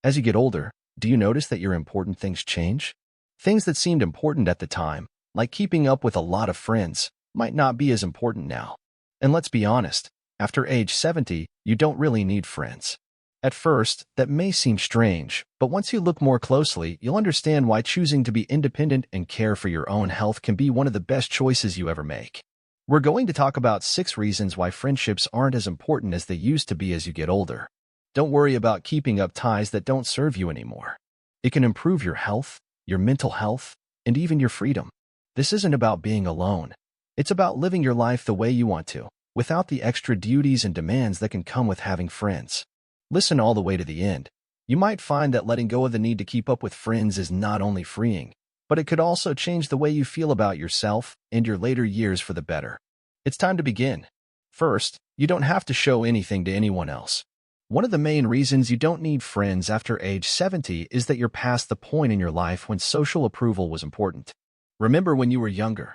As you get older, do you notice that your important things change? Things that seemed important at the time, like keeping up with a lot of friends, might not be as important now. And let's be honest, after age 70, you don't really need friends. At first, that may seem strange, but once you look more closely, you'll understand why choosing to be independent and care for your own health can be one of the best choices you ever make. We're going to talk about 6 reasons why friendships aren't as important as they used to be as you get older. Don't worry about keeping up ties that don't serve you anymore. It can improve your health, your mental health, and even your freedom. This isn't about being alone. It's about living your life the way you want to, without the extra duties and demands that can come with having friends. Listen all the way to the end. You might find that letting go of the need to keep up with friends is not only freeing, but it could also change the way you feel about yourself and your later years for the better. It's time to begin. First, you don't have to show anything to anyone else. One of the main reasons you don't need friends after age 70 is that you're past the point in your life when social approval was important. Remember when you were younger?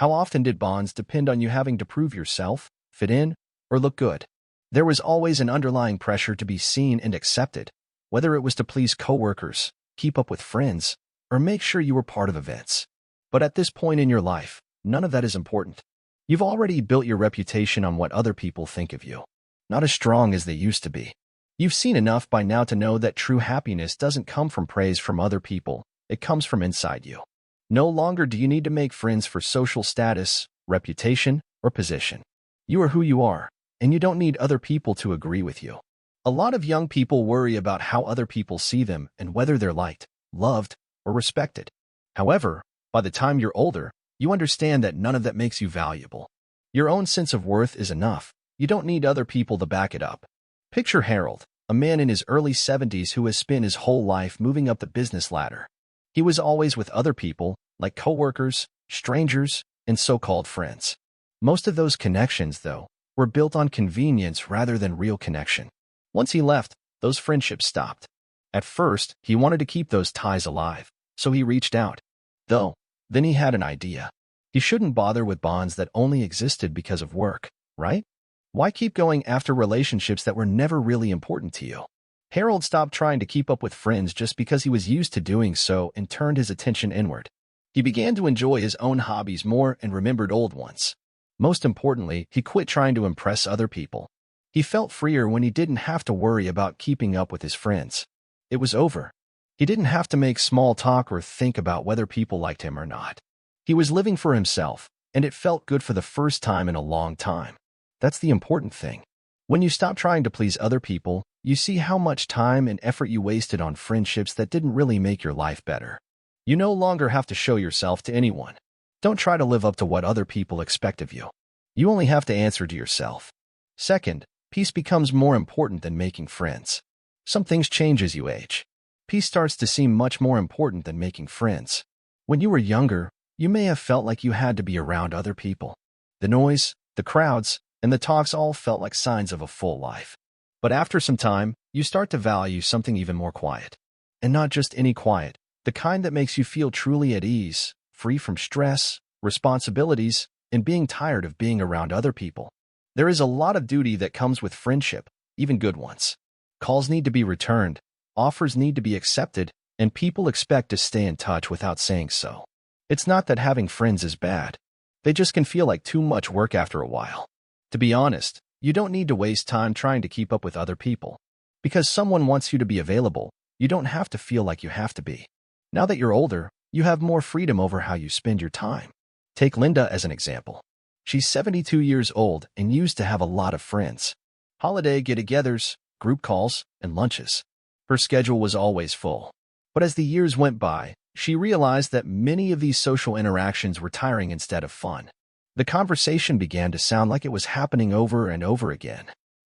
How often did bonds depend on you having to prove yourself, fit in, or look good? There was always an underlying pressure to be seen and accepted, whether it was to please coworkers, keep up with friends, or make sure you were part of events. But at this point in your life, none of that is important. You've already built your reputation on what other people think of you, not as strong as they used to be. You've seen enough by now to know that true happiness doesn't come from praise from other people, it comes from inside you. No longer do you need to make friends for social status, reputation, or position. You are who you are, and you don't need other people to agree with you. A lot of young people worry about how other people see them and whether they're liked, loved, or respected. However, by the time you're older, you understand that none of that makes you valuable. Your own sense of worth is enough. You don't need other people to back it up. Picture Harold, a man in his early 70s who has spent his whole life moving up the business ladder. He was always with other people, like coworkers, strangers, and so-called friends. Most of those connections, though, were built on convenience rather than real connection. Once he left, those friendships stopped. At first, he wanted to keep those ties alive, so he reached out. Then he had an idea. He shouldn't bother with bonds that only existed because of work, right? Why keep going after relationships that were never really important to you? Harold stopped trying to keep up with friends just because he was used to doing so and turned his attention inward. He began to enjoy his own hobbies more and remembered old ones. Most importantly, he quit trying to impress other people. He felt freer when he didn't have to worry about keeping up with his friends. It was over. He didn't have to make small talk or think about whether people liked him or not. He was living for himself, and it felt good for the first time in a long time. That's the important thing. When you stop trying to please other people, you see how much time and effort you wasted on friendships that didn't really make your life better. You no longer have to show yourself to anyone. Don't try to live up to what other people expect of you. You only have to answer to yourself. Second, peace becomes more important than making friends. Some things change as you age. Peace starts to seem much more important than making friends. When you were younger, you may have felt like you had to be around other people. The noise, the crowds, and the talks all felt like signs of a full life. But after some time, you start to value something even more quiet. And not just any quiet, the kind that makes you feel truly at ease, free from stress, responsibilities, and being tired of being around other people. There is a lot of duty that comes with friendship, even good ones. Calls need to be returned, offers need to be accepted, and people expect to stay in touch without saying so. It's not that having friends is bad. They just can feel like too much work after a while. To be honest, you don't need to waste time trying to keep up with other people. Because someone wants you to be available, you don't have to feel like you have to be. Now that you're older, you have more freedom over how you spend your time. Take Linda as an example. She's 72 years old and used to have a lot of friends. Holiday get-togethers, group calls, and lunches. Her schedule was always full. But as the years went by, she realized that many of these social interactions were tiring instead of fun. The conversation began to sound like it was happening over and over again.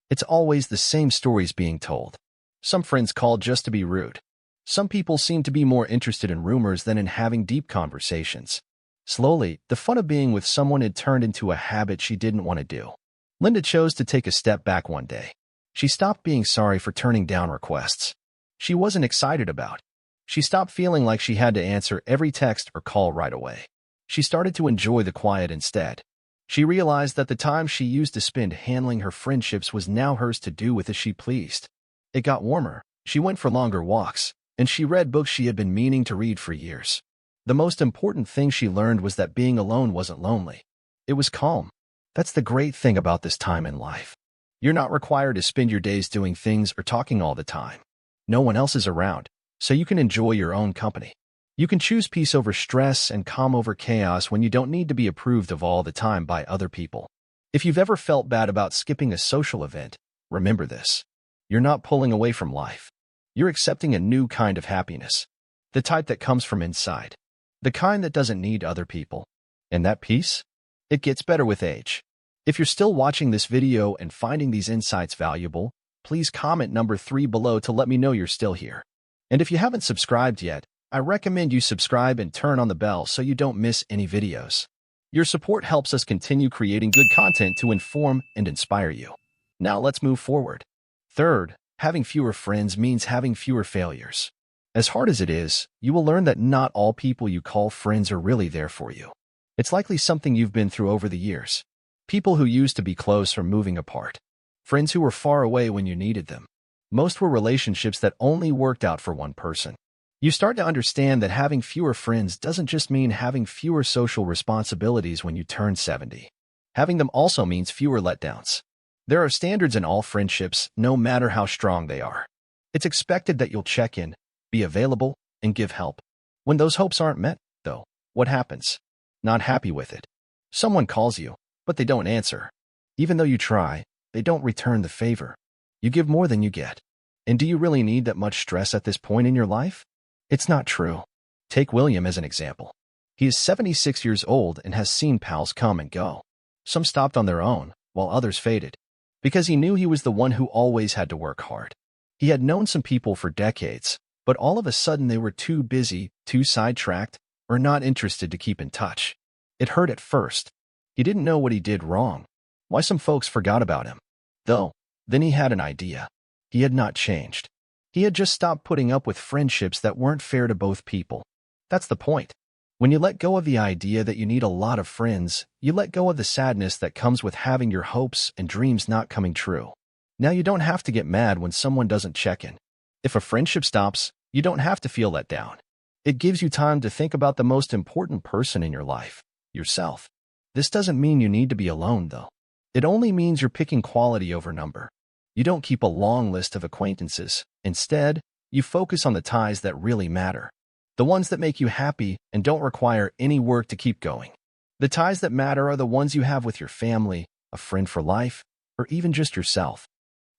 It's always the same stories being told. Some friends called just to be rude. Some people seemed to be more interested in rumors than in having deep conversations. Slowly, the fun of being with someone had turned into a habit she didn't want to do. Linda chose to take a step back one day. She stopped being sorry for turning down requests she wasn't excited about. She stopped feeling like she had to answer every text or call right away. She started to enjoy the quiet instead. She realized that the time she used to spend handling her friendships was now hers to do with as she pleased. It got warmer. She went for longer walks, and she read books she had been meaning to read for years. The most important thing she learned was that being alone wasn't lonely. It was calm. That's the great thing about this time in life. You're not required to spend your days doing things or talking all the time. No one else is around, so you can enjoy your own company. You can choose peace over stress and calm over chaos when you don't need to be approved of all the time by other people. If you've ever felt bad about skipping a social event, remember this. You're not pulling away from life. You're accepting a new kind of happiness. The type that comes from inside. The kind that doesn't need other people. And that peace? It gets better with age. If you're still watching this video and finding these insights valuable, please comment number 3 below to let me know you're still here. And if you haven't subscribed yet, I recommend you subscribe and turn on the bell so you don't miss any videos. Your support helps us continue creating good content to inform and inspire you. Now let's move forward. Third, having fewer friends means having fewer failures. As hard as it is, you will learn that not all people you call friends are really there for you. It's likely something you've been through over the years. People who used to be close are moving apart. Friends who were far away when you needed them. Most were relationships that only worked out for one person. You start to understand that having fewer friends doesn't just mean having fewer social responsibilities when you turn 70. Having them also means fewer letdowns. There are standards in all friendships, no matter how strong they are. It's expected that you'll check in, be available, and give help. When those hopes aren't met, though, what happens? Not happy with it. Someone calls you, but they don't answer. Even though you try, they don't return the favor. You give more than you get. And do you really need that much stress at this point in your life? It's not true. Take William as an example. He is 76 years old and has seen pals come and go. Some stopped on their own, while others faded. Because he knew he was the one who always had to work hard. He had known some people for decades, but all of a sudden they were too busy, too sidetracked, or not interested to keep in touch. It hurt at first. He didn't know what he did wrong, why some folks forgot about him. Though, then he had an idea. He had not changed. He had just stopped putting up with friendships that weren't fair to both people. That's the point. When you let go of the idea that you need a lot of friends, you let go of the sadness that comes with having your hopes and dreams not coming true. Now you don't have to get mad when someone doesn't check in. If a friendship stops, you don't have to feel let down. It gives you time to think about the most important person in your life, yourself. This doesn't mean you need to be alone, though. It only means you're picking quality over number. You don't keep a long list of acquaintances. Instead, you focus on the ties that really matter. The ones that make you happy and don't require any work to keep going. The ties that matter are the ones you have with your family, a friend for life, or even just yourself.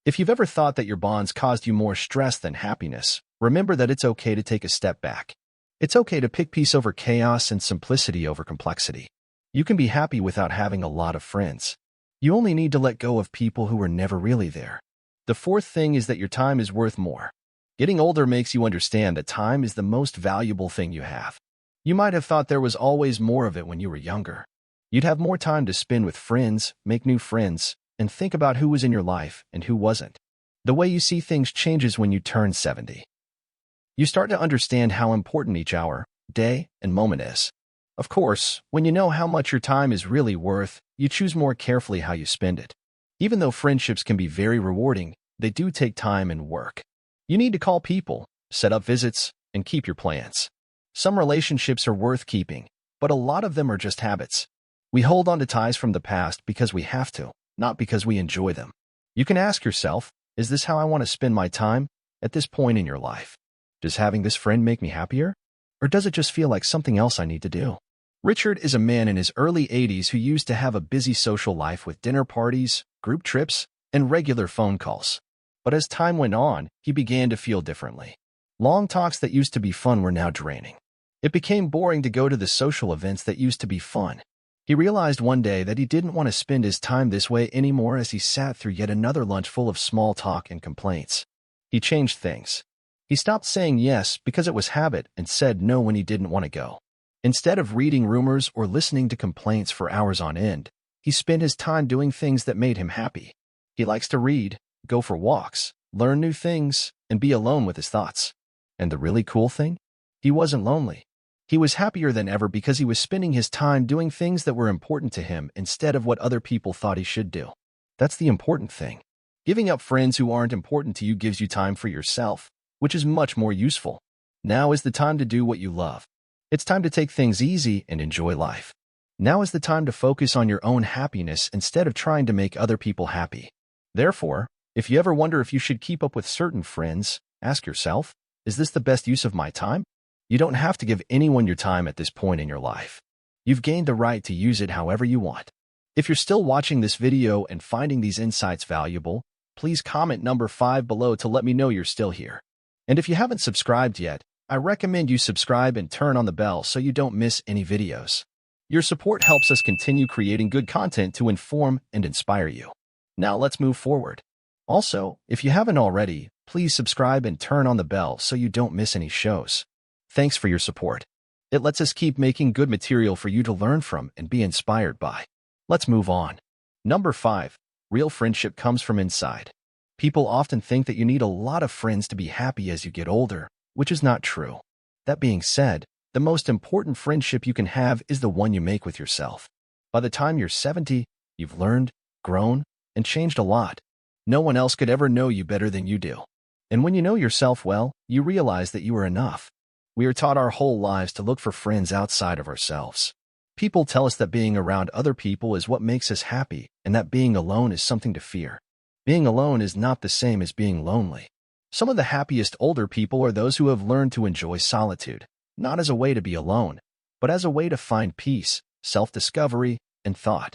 If you've ever thought that your bonds caused you more stress than happiness, remember that it's okay to take a step back. It's okay to pick peace over chaos and simplicity over complexity. You can be happy without having a lot of friends. You only need to let go of people who were never really there. The fourth thing is that your time is worth more. Getting older makes you understand that time is the most valuable thing you have. You might have thought there was always more of it when you were younger. You'd have more time to spend with friends, make new friends, and think about who was in your life and who wasn't. The way you see things changes when you turn 70. You start to understand how important each hour, day, and moment is. Of course, when you know how much your time is really worth, you choose more carefully how you spend it. Even though friendships can be very rewarding, they do take time and work. You need to call people, set up visits, and keep your plans. Some relationships are worth keeping, but a lot of them are just habits. We hold on to ties from the past because we have to, not because we enjoy them. You can ask yourself, is this how I want to spend my time at this point in your life? Does having this friend make me happier? Or does it just feel like something else I need to do? Richard is a man in his early 80s who used to have a busy social life with dinner parties, group trips, and regular phone calls. But as time went on, he began to feel differently. Long talks that used to be fun were now draining. It became boring to go to the social events that used to be fun. He realized one day that he didn't want to spend his time this way anymore as he sat through yet another lunch full of small talk and complaints. He changed things. He stopped saying yes because it was habit and said no when he didn't want to go. Instead of reading rumors or listening to complaints for hours on end, he spent his time doing things that made him happy. He likes to read, go for walks, learn new things, and be alone with his thoughts. And the really cool thing? He wasn't lonely. He was happier than ever because he was spending his time doing things that were important to him instead of what other people thought he should do. That's the important thing. Giving up friends who aren't important to you gives you time for yourself, which is much more useful. Now is the time to do what you love. It's time to take things easy and enjoy life. Now is the time to focus on your own happiness instead of trying to make other people happy. Therefore, if you ever wonder if you should keep up with certain friends, ask yourself, is this the best use of my time? You don't have to give anyone your time at this point in your life. You've gained the right to use it however you want. If you're still watching this video and finding these insights valuable, please comment number 5 below to let me know you're still here. And if you haven't subscribed yet, I recommend you subscribe and turn on the bell so you don't miss any videos. Your support helps us continue creating good content to inform and inspire you. Now let's move forward. Also, if you haven't already, please subscribe and turn on the bell so you don't miss any shows. Thanks for your support. It lets us keep making good material for you to learn from and be inspired by. Let's move on. Number 5. Real friendship comes from inside. People often think that you need a lot of friends to be happy as you get older, which is not true. That being said, the most important friendship you can have is the one you make with yourself. By the time you're 70, you've learned, grown, and changed a lot. No one else could ever know you better than you do. And when you know yourself well, you realize that you are enough. We are taught our whole lives to look for friends outside of ourselves. People tell us that being around other people is what makes us happy, and that being alone is something to fear. Being alone is not the same as being lonely. Some of the happiest older people are those who have learned to enjoy solitude, not as a way to be alone, but as a way to find peace, self-discovery, and thought.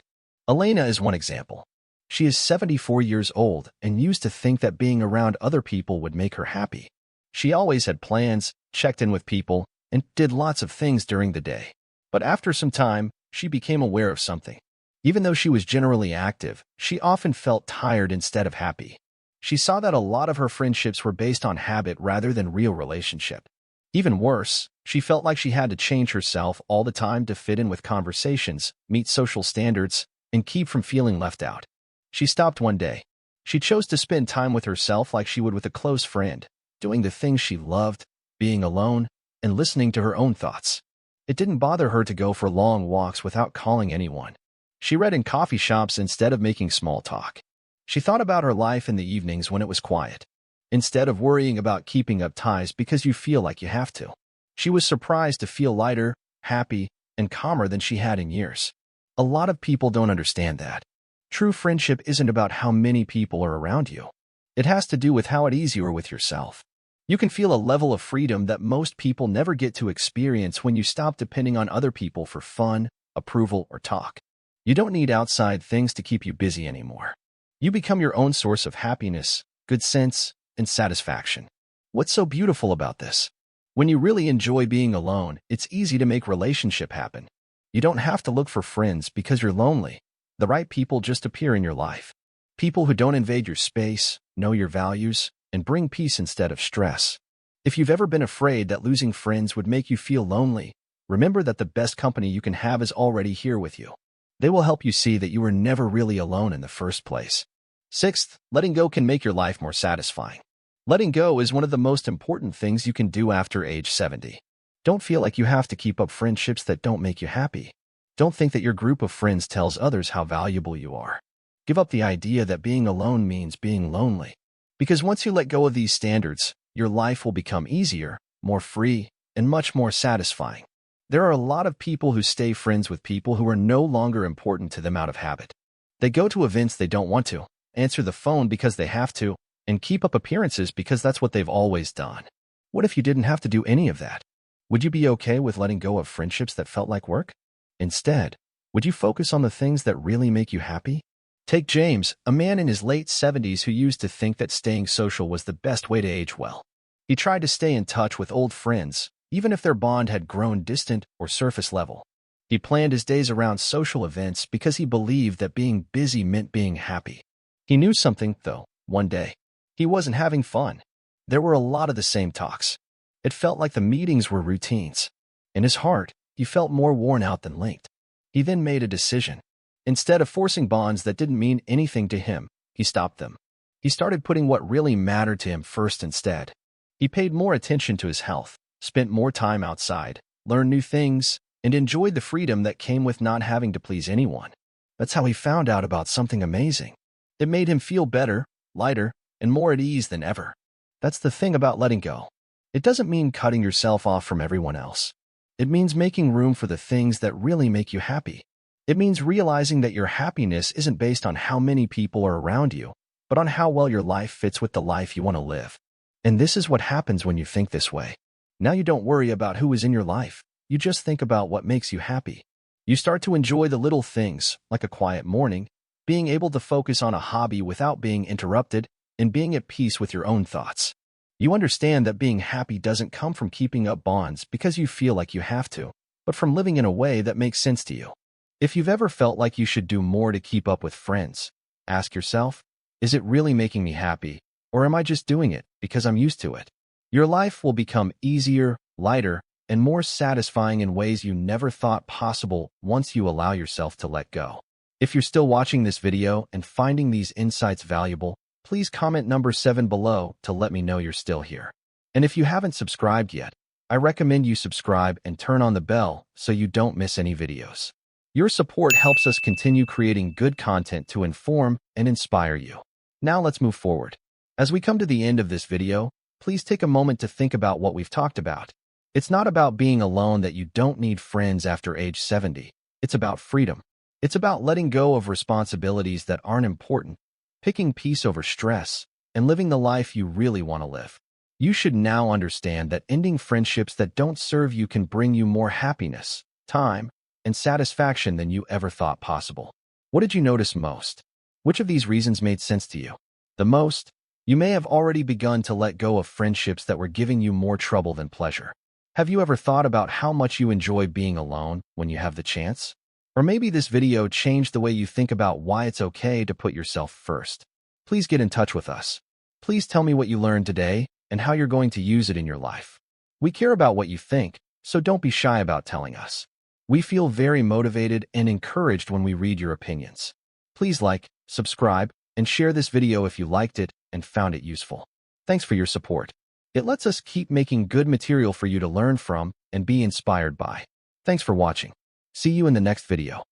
Elena is one example. She is 74 years old and used to think that being around other people would make her happy. She always had plans, checked in with people, and did lots of things during the day. But after some time, she became aware of something. Even though she was generally active, she often felt tired instead of happy. She saw that a lot of her friendships were based on habit rather than real relationship. Even worse, she felt like she had to change herself all the time to fit in with conversations, meet social standards, and keep from feeling left out. She stopped one day. She chose to spend time with herself like she would with a close friend, doing the things she loved, being alone, and listening to her own thoughts. It didn't bother her to go for long walks without calling anyone. She read in coffee shops instead of making small talk. She thought about her life in the evenings when it was quiet, instead of worrying about keeping up ties because you feel like you have to. She was surprised to feel lighter, happy, and calmer than she had in years. A lot of people don't understand that. True friendship isn't about how many people are around you. It has to do with how at ease you are with yourself. You can feel a level of freedom that most people never get to experience when you stop depending on other people for fun, approval, or talk. You don't need outside things to keep you busy anymore. You become your own source of happiness, good sense, and satisfaction. What's so beautiful about this? When you really enjoy being alone, it's easy to make relationship happen. You don't have to look for friends because you're lonely. The right people just appear in your life. People who don't invade your space, know your values, and bring peace instead of stress. If you've ever been afraid that losing friends would make you feel lonely, remember that the best company you can have is already here with you. They will help you see that you were never really alone in the first place. 6th, letting go can make your life more satisfying. Letting go is one of the most important things you can do after age 70. Don't feel like you have to keep up friendships that don't make you happy. Don't think that your group of friends tells others how valuable you are. Give up the idea that being alone means being lonely. Because once you let go of these standards, your life will become easier, more free, and much more satisfying. There are a lot of people who stay friends with people who are no longer important to them out of habit. They go to events they don't want to, answer the phone because they have to, and keep up appearances because that's what they've always done. What if you didn't have to do any of that? Would you be okay with letting go of friendships that felt like work? Instead, would you focus on the things that really make you happy? Take James, a man in his late 70s who used to think that staying social was the best way to age well. He tried to stay in touch with old friends, even if their bond had grown distant or surface level. He planned his days around social events because he believed that being busy meant being happy. He knew something, though, one day. He wasn't having fun. There were a lot of the same talks. It felt like the meetings were routines. In his heart, he felt more worn out than linked. He then made a decision. Instead of forcing bonds that didn't mean anything to him, he stopped them. He started putting what really mattered to him first instead. He paid more attention to his health, spent more time outside, learned new things, and enjoyed the freedom that came with not having to please anyone. That's how he found out about something amazing. It made him feel better, lighter, and more at ease than ever. That's the thing about letting go. It doesn't mean cutting yourself off from everyone else. It means making room for the things that really make you happy. It means realizing that your happiness isn't based on how many people are around you, but on how well your life fits with the life you want to live. And this is what happens when you think this way. Now you don't worry about who is in your life. You just think about what makes you happy. You start to enjoy the little things, like a quiet morning, being able to focus on a hobby without being interrupted, and being at peace with your own thoughts. You understand that being happy doesn't come from keeping up bonds because you feel like you have to, but from living in a way that makes sense to you. If you've ever felt like you should do more to keep up with friends, ask yourself, is it really making me happy, or am I just doing it because I'm used to it? Your life will become easier, lighter, and more satisfying in ways you never thought possible once you allow yourself to let go. If you're still watching this video and finding these insights valuable, please comment number 7 below to let me know you're still here. And if you haven't subscribed yet, I recommend you subscribe and turn on the bell so you don't miss any videos. Your support helps us continue creating good content to inform and inspire you. Now let's move forward. As we come to the end of this video, please take a moment to think about what we've talked about. It's not about being alone that you don't need friends after age 70. It's about freedom. It's about letting go of responsibilities that aren't important, picking peace over stress, and living the life you really want to live. You should now understand that ending friendships that don't serve you can bring you more happiness, time, and satisfaction than you ever thought possible. What did you notice most? Which of these reasons made sense to you? The most? You may have already begun to let go of friendships that were giving you more trouble than pleasure. Have you ever thought about how much you enjoy being alone when you have the chance? Or maybe this video changed the way you think about why it's okay to put yourself first. Please get in touch with us. Please tell me what you learned today and how you're going to use it in your life. We care about what you think, so don't be shy about telling us. We feel very motivated and encouraged when we read your opinions. Please like, subscribe, and share this video if you liked it and found it useful. Thanks for your support. It lets us keep making good material for you to learn from and be inspired by. Thanks for watching. See you in the next video.